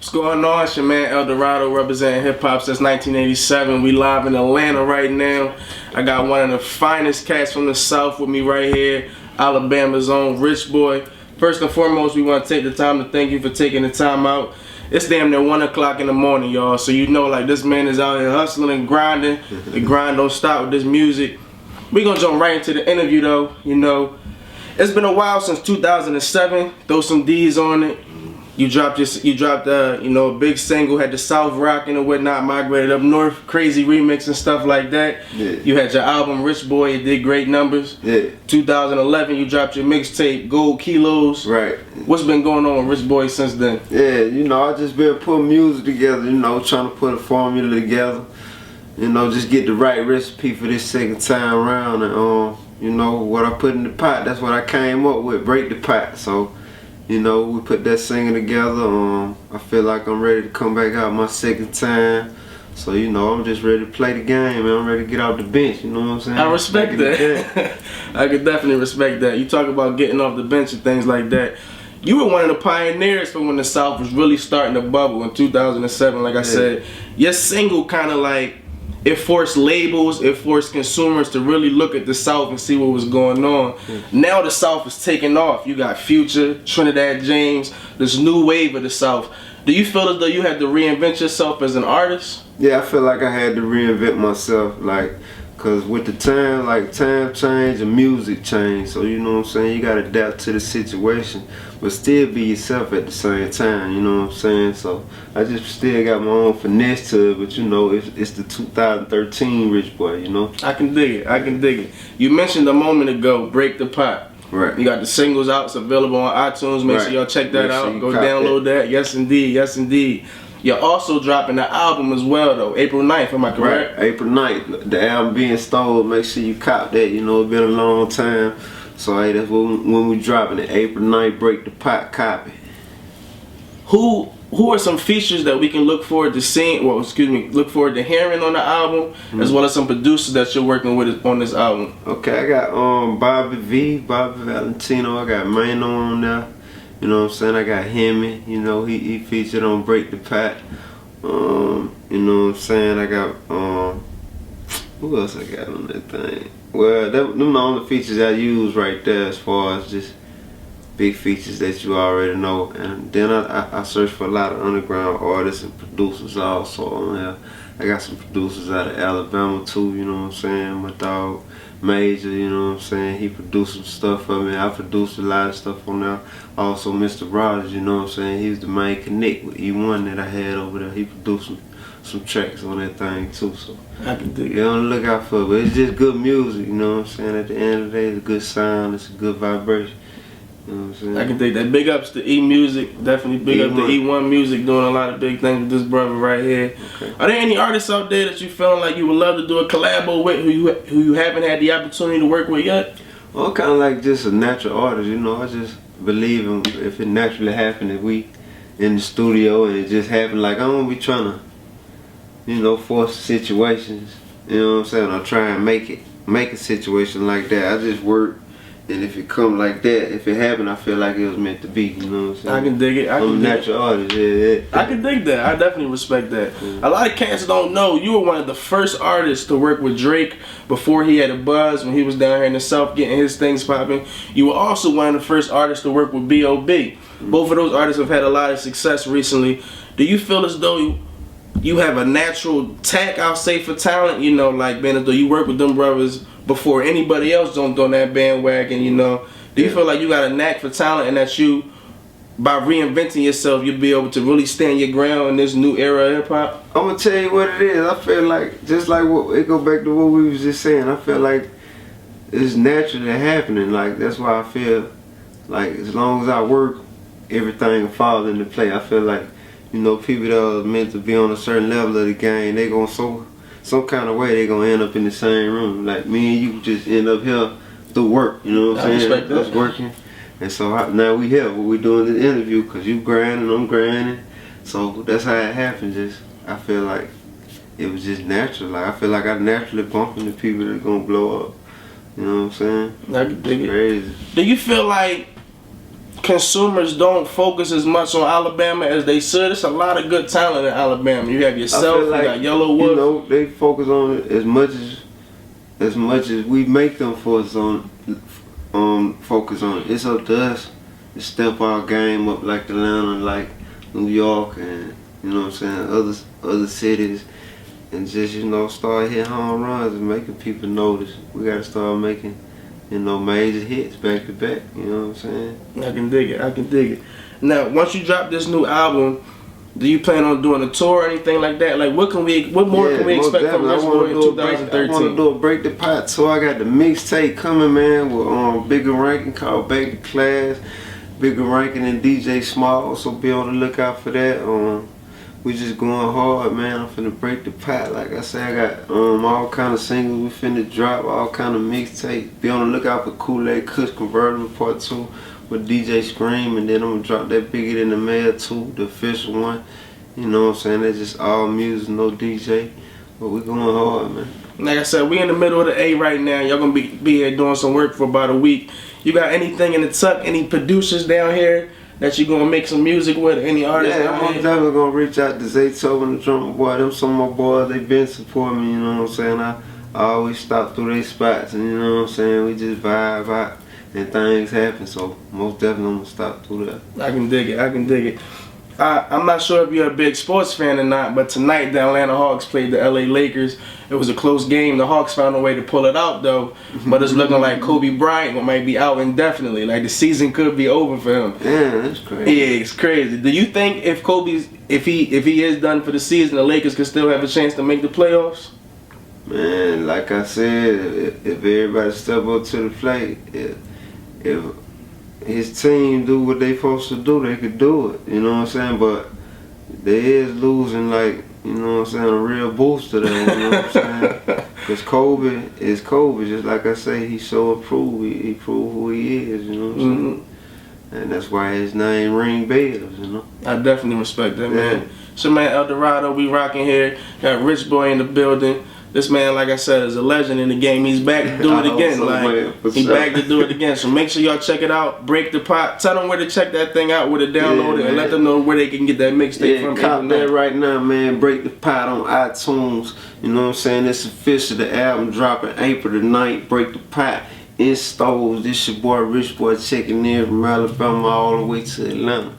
What's going on? It's your man Eldorado, representing hip hop since 1987. We live in Atlanta right now. I got one of the finest cats from the South with me right here, Alabama's own Richboy. First and foremost, we want to take the time to thank you for taking the time out. It's damn near 1 o'clock in the morning, y'all. So you know, like, this man is out here hustling and grinding. The grind don't stop with this music. We gonna jump right into the interview though. You know, it's been a while since 2007. Throw some D's on it. You dropped a big single, had the South rocking and whatnot, migrated up north, crazy remix and stuff like that. Yeah. You had your album Richboy, it did great numbers. Yeah. 2011, you dropped your mixtape Gold Kilos. Right. What's been going on with Richboy since then? Yeah, you know, I just been putting music together, you know, trying to put a formula together. You know, just get the right recipe for this second time around. And, you know, what I put in the pot, that's what I came up with, break the pot. So, you know, we put that singing together. I feel like I'm ready to come back out my second time. So, you know, I'm just ready to play the game, man. I'm ready to get off the bench, you know what I'm saying? I respect that. I could definitely respect that. You talk about getting off the bench and things like that. You were one of the pioneers for when the South was really starting to bubble in 2007. Like I said, your single kind of like, it forced labels, it forced consumers to really look at the South and see what was going on. Now the South is taking off. You got Future, Trinidad James, this new wave of the South. Do you feel as though you had to reinvent yourself as an artist? Yeah, I feel like I had to reinvent myself, like, cause with the time, like, time change and music change. So, you know what I'm saying, you gotta adapt to the situation, but still be yourself at the same time, you know what I'm saying? So I just still got my own finesse to it, but you know, it's the 2013 Richboy, you know? I can dig it, I can dig it. You mentioned a moment ago, Break the Pot. Right. You got the singles out, it's available on iTunes. Make sure y'all check that out. Go download that. Yes indeed, yes indeed. You're also dropping the album as well though, April 9th, am I correct? Right, April 9th. The album being stole, make sure you cop that, you know, it's been a long time. So hey, that's when we dropping it, April 9th, Break the Pot, copy. Who are some features that we can look forward to seeing, look forward to hearing on the album, as well as some producers that you're working with on this album? Okay, I got Bobby Valentino, I got Mano on there. You know what I'm saying? I got Hemi, you know, he featured on Break the Pot. You know what I'm saying? I got, who else I got on that thing? Well, them the only features I use right there as far as just big features that you already know. And then I search for a lot of underground artists and producers also on there. I got some producers out of Alabama too, you know what I'm saying? My dog Major, you know what I'm saying? He produced some stuff for me. I produced a lot of stuff on there. Also Mr. Rogers, you know what I'm saying? He was the main connect with E1 that I had over there. He produced some tracks on that thing too. So I can dig it. You're on the lookout for it. But it's just good music, you know what I'm saying? At the end of the day, it's a good sound, it's a good vibration. You know what I'm saying? I can dig that. Big ups to E Music. Definitely big up to E1 Music, doing a lot of big things with this brother right here. Okay. Are there any artists out there that you feeling like you would love to do a collabo with, who you haven't had the opportunity to work with yet? Well, kind of like just a natural artist, you know. I just believe in if it naturally happened, if we in the studio and it just happened, like I don't be trying to, you know, force situations. You know what I'm saying? Or try and make a situation like that. I just work. And if it come like that, if it happened, I feel like it was meant to be, you know what I'm saying? I can dig it. I'm a natural artist, yeah. I can dig that. I definitely respect that. A lot of cats don't know you were one of the first artists to work with Drake before he had a buzz, when he was down here in the South getting his things popping. You were also one of the first artists to work with B.o.B. Both of those artists have had a lot of success recently. Do you feel as though you have a natural tack, I'll say, for talent? You know, like being as though you work with them brothers before anybody else jumped on that bandwagon, you know. Do you feel like you got a knack for talent, and that you, by reinventing yourself, you'll be able to really stand your ground in this new era of hip hop? I'm gonna tell you what it is. I feel like, just like it go back to what we was just saying, I feel like it's naturally happening. Like, that's why I feel like as long as I work, everything will fall into play. I feel like, you know, people that are meant to be on a certain level of the game, they gonna some kind of way they gonna end up in the same room. Like me and you just end up here through work, you know what I'm saying? Respect that. Us working. And so now we here, what we doing this interview, cause you grinding, I'm grinding. So that's how it happened. Just, I feel like it was just natural. Like I feel like I naturally bump into people that gonna blow up. You know what I'm saying? I can dig it. Crazy. Do you feel like consumers don't focus as much on Alabama as they should. There's a lot of good talent in Alabama. You have yourself, like, you got Yellow Wolf. You know, they focus on it as much as we make them focus on it. It's up to us to step our game up like Atlanta, like New York, and you know what I'm saying, other cities, and just, you know, start hitting home runs and making people notice. We gotta start making, you know, major hits back to back. You know what I'm saying? I can dig it. Now, once you drop this new album, do you plan on doing a tour or anything like that? Like, what more can we expect from Richboy in 2013? I want to do a Break the Pot tour. I got the mixtape coming, man, with Bigger Ranking called Back to Class. Bigger Ranking and DJ Small, so be on the lookout for that. We just going hard, man. I'm finna break the pot. Like I said, I got all kind of singles we finna drop, all kind of mixtape. Be on the lookout for Kool-Aid Kush Convertible Part 2 with DJ Scream, and then I'm gonna drop that Bigger Than the Mail 2, the official one. You know what I'm saying? That's just all music, no DJ. But we going hard, man. Like I said, we in the middle of the A right now. Y'all gonna be here doing some work for about a week. You got anything in the tuck? Any producers down here that you gonna make some music with? Any artists? Yeah, I'm definitely gonna reach out to Zaytoven, the drummer boy. Them some of my boys, they been supporting me. You know what I'm saying? I always stop through their spots, and you know what I'm saying. We just vibe out, and things happen. So most definitely I'm gonna stop through that. I can dig it. I'm not sure if you're a big sports fan or not, but tonight the Atlanta Hawks played the LA Lakers. It was a close game. The Hawks found a way to pull it out though, but it's looking like Kobe Bryant might be out indefinitely. Like the season could be over for him. Yeah, that's crazy. Yeah, it's crazy. Do you think if he is done for the season, the Lakers could still have a chance to make the playoffs? Man, like I said, if everybody step up to the plate, if his team do what they supposed to do, they could do it. You know what I'm saying? But they is losing, like, you know what I'm saying, a real boost to them. You know what I'm saying? Because Kobe is Kobe. Just like I say, he so approved. He proved who he is. You know what I'm saying? And that's why his name ring bells. You know. I definitely respect that, man. So, man, Eldorado, we rocking here. Got Richboy in the building. This man, like I said, is a legend in the game. He's back to do it again. He's back to do it again. So make sure y'all check it out. Break the Pot. Tell them where to check that thing out, where to download it, and let them know where they can get that mixtape from. Cop that right now, man. Break the Pot on iTunes. You know what I'm saying? It's official. The album dropping April the 9th. Break the Pot in stores. This your boy Richboy checking in from Alabama all the way to Atlanta.